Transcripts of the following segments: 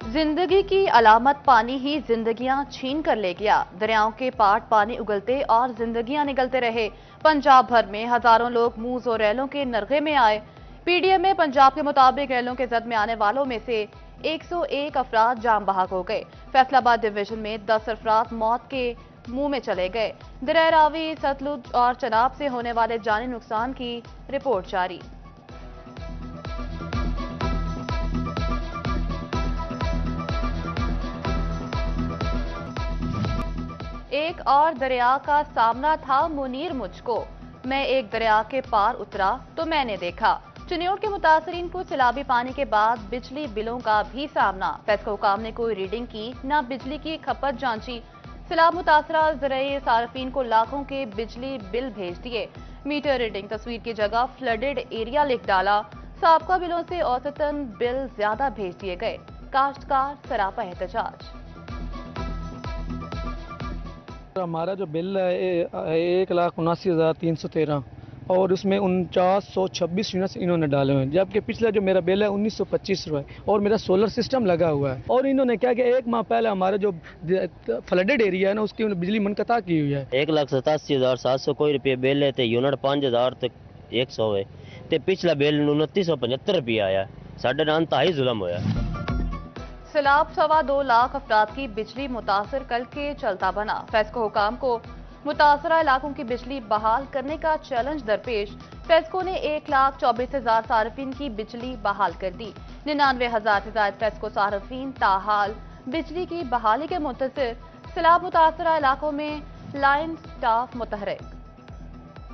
जिंदगी की अलामत पानी ही जिंदगियां छीन कर ले गया। दरियाओं के पाट पानी उगलते और जिंदगियां निगलते रहे। पंजाब भर में हजारों लोग मूज और रैलों के नरगे में आए। पीडीएम में पंजाब के मुताबिक रैलों के जद में आने वालों में से 101 अफराद जाम बहक हो गए। फैसलाबाद डिवीजन में 10 अफराद मौत के मुंह में चले गए। दरिया रावी, सतलुज और चनाब से होने वाले जानी नुकसान की रिपोर्ट जारी। एक और दरिया का सामना था मुनीर मुझको, मैं एक दरिया के पार उतरा तो मैंने देखा। चिन्योट के मुतासरीन को सैलाबी पानी के बाद बिजली बिलों का भी सामना। फेस्को हुकाम ने कोई रीडिंग की, न बिजली की खपत जांची। सैलाब मुतासरा ज़राए सार्फिन को लाखों के बिजली बिल भेज दिए। मीटर रीडिंग तस्वीर की जगह फ्लडेड एरिया लिख डाला। साबका बिलों से औसतन बिल ज्यादा भेज दिए गए। काश्तकार सरापा एहतजाज। हमारा जो बिल है 1,79,313 और उसमें 4926 यूनिट्स इन्होंने डाले हुए हैं, जबकि पिछला जो मेरा बिल है 1925 रुपये और मेरा सोलर सिस्टम लगा हुआ है। और इन्होंने क्या कि एक माह पहले हमारा जो फ्लडेड एरिया है ना उसकी बिजली मुनक़ता की हुई है। 1,87,700 कोई रुपये बिल है तो यूनिट 5,000 तक 100 है तो पिछला बिल 2975 रुपये आया। साढ़े नाल ताई जुल्म होया। सैलाब 2.25 लाख अफराद की बिजली मुतासर कल के चलता बना। फेस्को हुकाम को मुतासरा इलाकों की बिजली बहाल करने का चैलेंज दरपेश। फेस्को ने 1,24,000 सार्फिन की बिजली बहाल कर दी। 99,000 से ज्यादा फेस्को सार्फिन ताहाल बिजली की बहाली के मुंतज़िर। सैलाब मुतासरा इलाकों में लाइन स्टाफ मुतहरिक।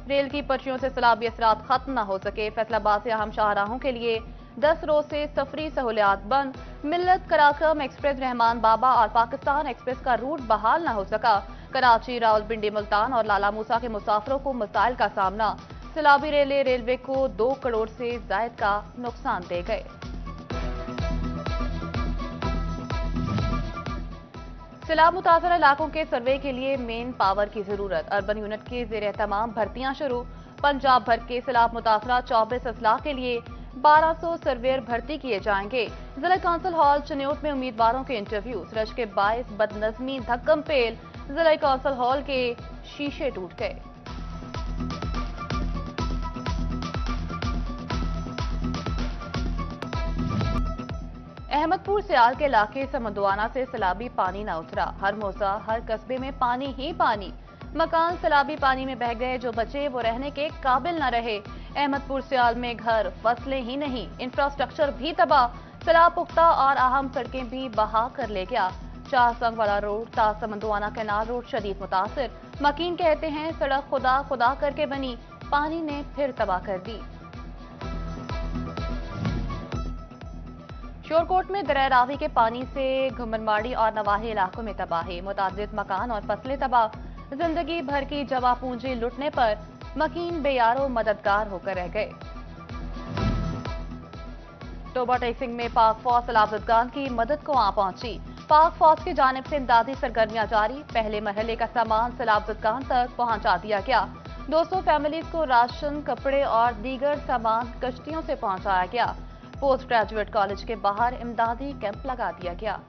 रेल की पटरियों से सैलाबी असरात खत्म न हो सके। फैसलाबाद से अहम शाहराहों के लिए 10 रोज से सफरी सहूलियात बंद। मिल्लत कराक्रम एक्सप्रेस, रहमान बाबा और पाकिस्तान एक्सप्रेस का रूट बहाल न हो सका। कराची, रावलपिंडी, मुल्तान और लाला मूसा के मुसाफिरों को मसाइल का सामना। सैलाबी रेलवे को 2 करोड़ से जायद का नुकसान दे गए। सैलाब मुतासरा इलाकों के सर्वे के लिए मेन पावर की जरूरत। अर्बन यूनिट के जेर एहतमाम भर्तियां शुरू। पंजाब भर के सैलाब मुतासरा 24 अजला के लिए 1200 सर्वेयर भर्ती किए जाएंगे। जिला काउंसिल हॉल चिन्योट में उम्मीदवारों के इंटरव्यू। रश के बायस बदनजमी धक्कम पेल। जिला काउंसिल हॉल के शीशे टूट गए। अहमदपुर सियाल के इलाके समंदवाना से सैलाबी पानी न उतरा। हर मोजा, हर कस्बे में पानी ही पानी। मकान सैलाबी पानी में बह गए, जो बचे वो रहने के काबिल न रहे। अहमदपुर सियाल में घर, फसलें ही नहीं, इंफ्रास्ट्रक्चर भी तबाह। सैलाब पुख्ता और अहम सड़कें भी बहा कर ले गया। शाहसंग वाला रोड, तासमंदवाना कैनाल रोड शदीद मुतासिर। मकीन कहते हैं सड़क खुदा खुदा करके बनी, पानी ने फिर तबाह कर दी। शोरकोट में दरिया रावी के पानी से घुमनमाड़ी और नवाही इलाकों में तबाही। मुतादिद मकान और फसलें तबाह। जिंदगी भर की जमा पूंजी लुटने पर मकीन बेयारो मददगार होकर रह गए। टोबा टेसिंग में पाक फौज सैलाब की मदद को आ पहुंची। पाक फौज की जानिब से इमदादी सरगर्मियां जारी। पहले मरहले का सामान सैलाब तक पहुंचा दिया गया। 200 फैमिलीज को राशन, कपड़े और दीगर सामान कश्तियों से पहुंचाया गया। पोस्ट ग्रेजुएट कॉलेज के बाहर इमदादी कैंप लगा दिया गया।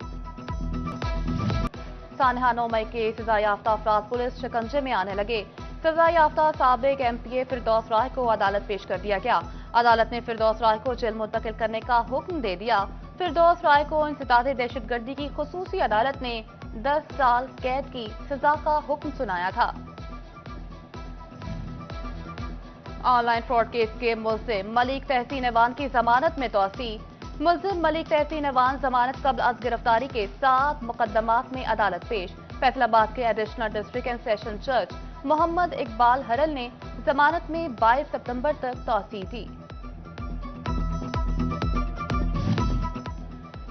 सानहा 9 मई के सजा याफ्ता अफराद पुलिस शिकंजे में आने लगे। सजा याफ्ता साबिक एमपीए फिरदौस राय को अदालत पेश कर दिया गया। अदालत ने फिरदौस राय को जेल मुंतकिल करने का हुक्म दे दिया। फिरदौस राय को इंसदादे दहशतगर्दी की खुसूसी अदालत ने 10 साल कैद की सजा का हुक्म सुनाया था। ऑनलाइन फ्रॉड केस के मुल्जिम मलिक तहसीन अवान की जमानत में तोसी। मुल्जिम मलिक तहसीन अवान जमानत कब्ल अज गिरफ्तारी के 7 मुकदमात में अदालत पेश। फैसलाबाद के एडिशनल डिस्ट्रिक्ट एंड सेशन जज मोहम्मद इकबाल हरल ने जमानत में 22 सितंबर तक तोसी दी।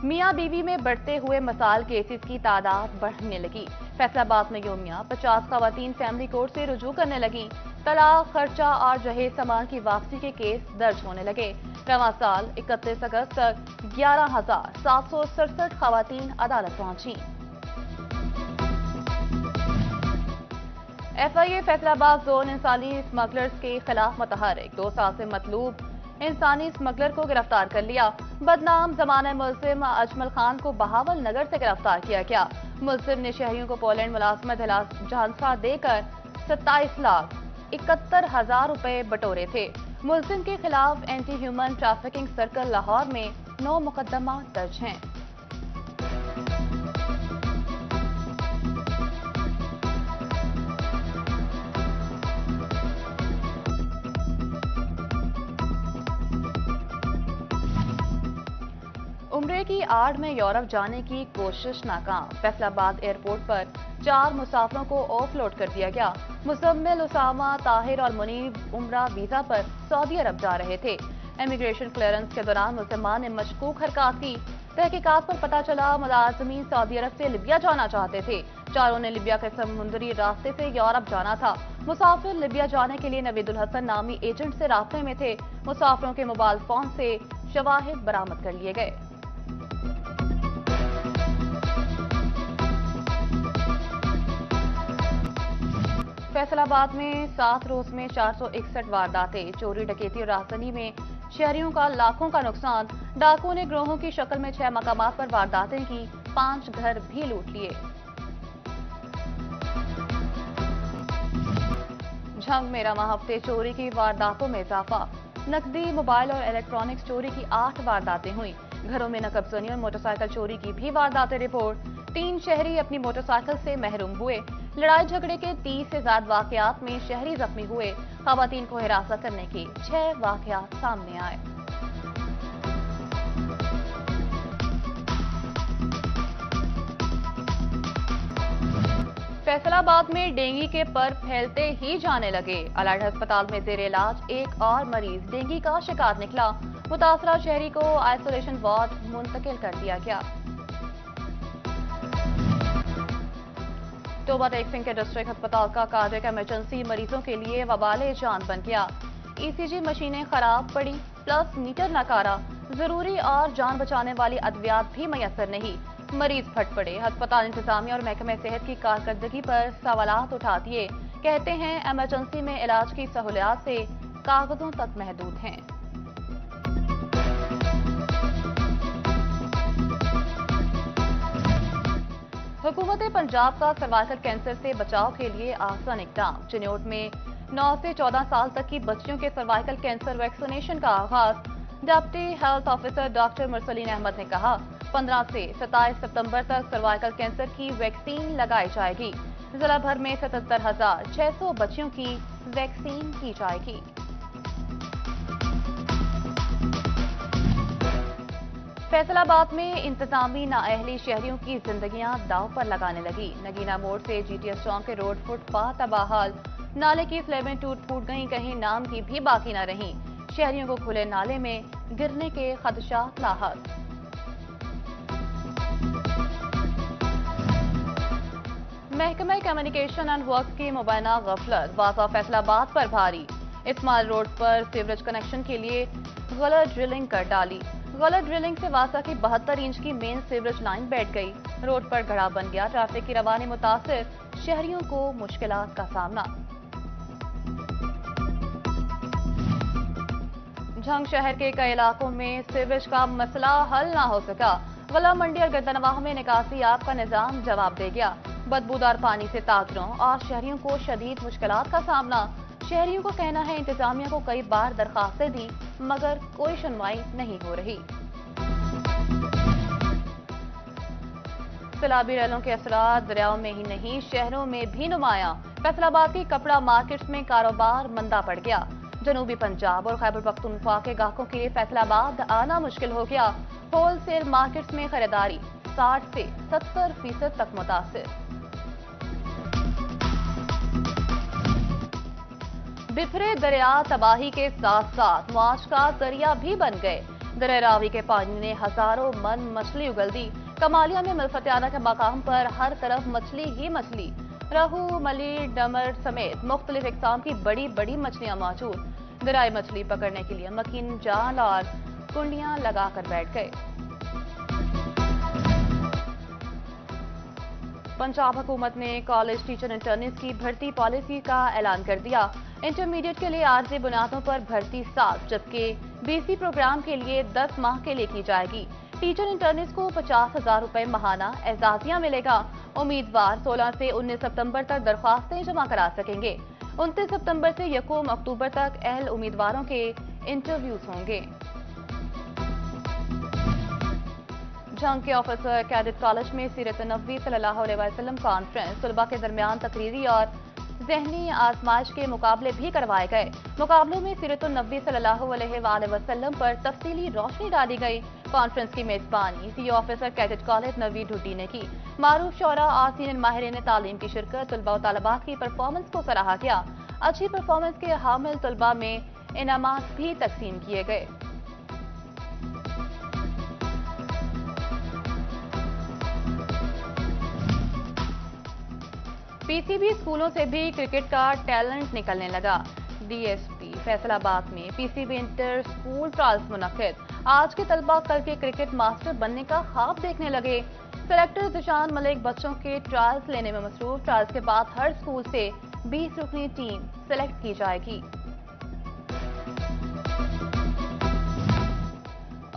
मियां बीवी में बढ़ते हुए मसाल केसेस की तादाद बढ़ने लगी। फैसलाबाद में योमिया 50 खवातीन फैमिली कोर्ट से रुजू करने लगी। तलाक, खर्चा और जहेज सामान की वापसी के केस दर्ज होने लगे। रवां साल 31 अगस्त तक 11,767 खवातीन अदालत पहुंची। FIA फैसलाबाद जोन इंसानी स्मगलर्स के खिलाफ मुतहरिक। 2 साल से मतलूब इंसानी स्मगलर को गिरफ्तार कर लिया। बदनाम जमाना मुलजिम अजमल खान को बहावल नगर से गिरफ्तार किया गया। मुलजिम ने शहरियों को पोलैंड मुलाजमत झांसा देकर 27,71,000 रुपए बटोरे थे। मुलजिम के खिलाफ anti human trafficking circle Lahore में 9 मुकदमा दर्ज हैं। उम्रे की आड़ में यूरोप जाने की कोशिश नाकाम। फैसलाबाद एयरपोर्ट पर 4 मुसाफिरों को ऑफलोड कर दिया गया। मुजम्मिल, उसामा, ताहिर और मुनीब उम्रा वीजा पर सऊदी अरब जा रहे थे। इमिग्रेशन क्लियरेंस के दौरान मुसलमान ने मशकूक हरकत की। तहकीकात पर पता चला मुलाजमीन सऊदी अरब से लिबिया जाना चाहते थे। चारों ने लिबिया के समुद्री रास्ते से यूरोप जाना था। मुसाफिर लिबिया जाने के लिए नवीदुल हसन नामी एजेंट से रास्ते में थे। मुसाफिरों के मोबाइल फोन से शवाहिद बरामद कर लिए गए। फैसलाबाद में 7 रोज में 461 वारदातें, चोरी, डकैती और राजधानी में शहरियों का लाखों का नुकसान। डाकुओं ने गिरोहों की शक्ल में 6 मकामात पर वारदातें की, 5 घर भी लूट लिए। झंग में रवा हफ्ते चोरी की वारदातों में इजाफा। नकदी, मोबाइल और इलेक्ट्रॉनिक्स चोरी की 8 वारदातें हुई। घरों में नकबजनी और मोटरसाइकिल चोरी की भी वारदातें रिपोर्ट। 3 शहरी अपनी मोटरसाइकिल से महरूम हुए। लड़ाई झगड़े के 30 से ज्यादा वाकयात में शहरी जख्मी हुए। खवातीन को हिरासत करने के 6 वाकयात सामने आए। फैसलाबाद में डेंगू के पर फैलते ही जाने लगे। अलाइड अस्पताल में जेर इलाज एक और मरीज डेंगू का शिकार निकला। मुतासरा शहरी को आइसोलेशन वार्ड मुंतकिल कर दिया गया। टोबा टेक सिंह के डिस्ट्रिक्ट अस्पताल का कार्डियक इमरजेंसी मरीजों के लिए वबाले जान बन गया। ईसीजी मशीनें खराब पड़ी, प्लस मीटर नकारा। जरूरी और जान बचाने वाली अद्वियात भी मैसर नहीं। मरीज फट पड़े। अस्पताल इंतजामिया और महकमे सेहत की कारकर्दगी पर सवालात उठा दिए। कहते हैं इमरजेंसी में इलाज की सहूलियात से कागजों तक महदूद हैं। हुकूमत पंजाब का सर्वाइकल कैंसर से बचाव के लिए आसान इकदाम। चिन्योट में 9 से 14 साल तक की बच्चियों के सर्वाइकल कैंसर वैक्सीनेशन का आगाज। Deputy health officer doctor Mursaleen Ahmed ने कहा, 15 से 27 सितंबर तक सर्वाइकल कैंसर की वैक्सीन लगाई जाएगी। जिला भर में 77,600 बच्चियों की वैक्सीन की जाएगी। फैसलाबाद में इंतजामी नाअहली शहरियों की जिंदगियां दांव पर लगाने लगी। नगीना मोड़ से जीटीएस चौक के रोड फुटपाथ तबाहाल। नाले की स्लेबें टूट फूट गईं, कहीं नाम की भी बाकी न रहीं। शहरियों को खुले नाले में गिरने के खदशात लाहक। महकमा कम्युनिकेशन एंड वर्क्स की मुबैना गफलत, वाजा फैसलाबाद पर भारी। इस्माइल रोड पर सीवरेज कनेक्शन के लिए गलत ड्रिलिंग कर डाली। गलत ड्रिलिंग से वासा की 72 इंच की मेन सीवरेज लाइन बैठ गई। रोड पर गड़ा बन गया। ट्रैफिक की रवानी मुतासिर, शहरियों को मुश्किलात का सामना। झंग शहर के कई इलाकों में सीवरेज का मसला हल ना हो सका। गला मंडी और गर्दनवाह में निकासी आब का निजाम जवाब दे गया। बदबूदार पानी से ताजरों और शहरियों को शदीद मुश्किलात का सामना। शहरियों को कहना है इंतजामिया को कई बार दरखास्तें दी मगर कोई सुनवाई नहीं हो रही। सैलाबी रैलों के असरात दरियाओं में ही नहीं शहरों में भी नुमाया। फैसलाबाद की कपड़ा मार्केट्स में कारोबार मंदा पड़ गया। जनूबी पंजाब और खैबर पख्तूनख्वा के गाहकों के लिए फैसलाबाद आना मुश्किल हो गया। होलसेल मार्केट्स में खरीदारी 60 से 70% तक मुतासिर। बिफरे दरिया तबाही के साथ साथ मुआश का जरिया भी बन गए। दरिया रावी के पानी ने हजारों मन मछली उगल दी। कमालिया में मिलफतियाना के मकाम पर हर तरफ मछली ही मछली। रहू, मली, डमर समेत मुख्तलिफ इकसाम की बड़ी बड़ी मछलियां मौजूद। दरियाई मछली पकड़ने के लिए मकीन जाल और कुंडियां लगाकर बैठ गए। पंजाब हुकूमत ने कॉलेज टीचर इंटर्निस की भर्ती पॉलिसी का ऐलान कर दिया। इंटरमीडिएट के लिए आर्जी बुनियादों पर भर्ती 7 जबकि बीसी प्रोग्राम के लिए 10 माह के लिए की जाएगी। टीचर इंटर्निस को 50,000 रुपए माहाना एजाजिया मिलेगा। उम्मीदवार 16 से 19 सितंबर तक दरख्वास्तें जमा करा सकेंगे। 29 सितंबर से 1 अक्टूबर तक अहल उम्मीदवारों के इंटरव्यूज होंगे। जंग के ऑफिसर कैडेट कॉलेज में सीरत नबी सल्लल्लाहु अलैहि वसल्लम कॉन्फ्रेंस तलबा के दरमियान तकरीरी और ज़हनी आजमाइश के मुकाबले भी करवाए गए। मुकाबलों में सीरत नबी सल्लल्लाहु अलैहि वसल्लम पर तफसीली रोशनी डाली गई। कॉन्फ्रेंस की मेजबानी सी ऑफिसर कैडेट कॉलेज नवी ढुड्डी ने की। मारूफ शौरा और सीनियर माहिरीन तालीम की शिरकत, तलबा और तालिबात की परफॉर्मेंस को सराहा गया। अच्छी परफॉर्मेंस के हामिल तलबा में इनामात भी तकसीम किए गए। पीसीबी स्कूलों से भी क्रिकेट का टैलेंट निकलने लगा। डीएसपी फैसलाबाद में पीसीबी इंटर स्कूल ट्रायल्स मुनक्किद। आज के तलबा कल के क्रिकेट मास्टर बनने का ख्वाब देखने लगे। सेलेक्टर जिशान मलिक बच्चों के ट्रायल्स लेने में मसरूफ। ट्रायल्स के बाद हर स्कूल से 20 रुकनी टीम सेलेक्ट की जाएगी।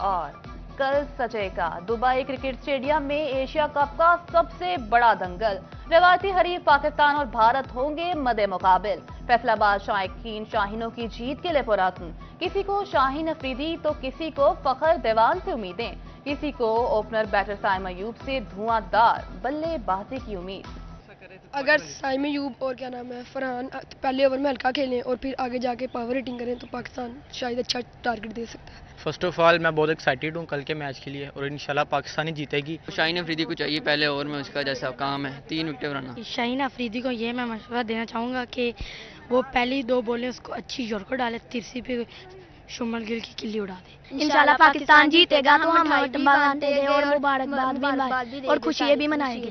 और कल सजेगा दुबई क्रिकेट स्टेडियम में एशिया कप का सबसे बड़ा दंगल। रवायती हरीफ पाकिस्तान और भारत होंगे मदे मुकाबिल। फैसलाबाद शायकीन शाहीनों की जीत के लिए पुरअज़्म। किसी को शाहीन अफरीदी तो किसी को फखर देवान से उम्मीदें, किसी को ओपनर बैटर साइम अयूब से धुआंधार बल्लेबाजी की उम्मीद। अगर साइम अयूब और क्या नाम है फरहान पहले ओवर में हल्का खेलें और फिर आगे जाके पावर हिटिंग करें तो पाकिस्तान शायद अच्छा टारगेट दे सकता है। फर्स्ट ऑफ ऑल मैं बहुत एक्साइटेड हूँ कल के मैच के लिए और इंशाल्लाह पाकिस्तान ही जीतेगी। शाहीन अफरीदी को चाहिए पहले ओवर में उसका जैसा काम है 3 विकेट बनाना। शाहीन अफरीदी को ये मैं मशवरा देना चाहूँगा कि वो पहली 2 बॉलें उसको अच्छी यॉर्कर डाले, तिरछी पे शुमल गिल की किल्ली उड़ा दे। इंशाल्लाह पाकिस्तान जीतेगा तो हम और मुबारकबाद भी और खुशियाँ भी मनाएंगे।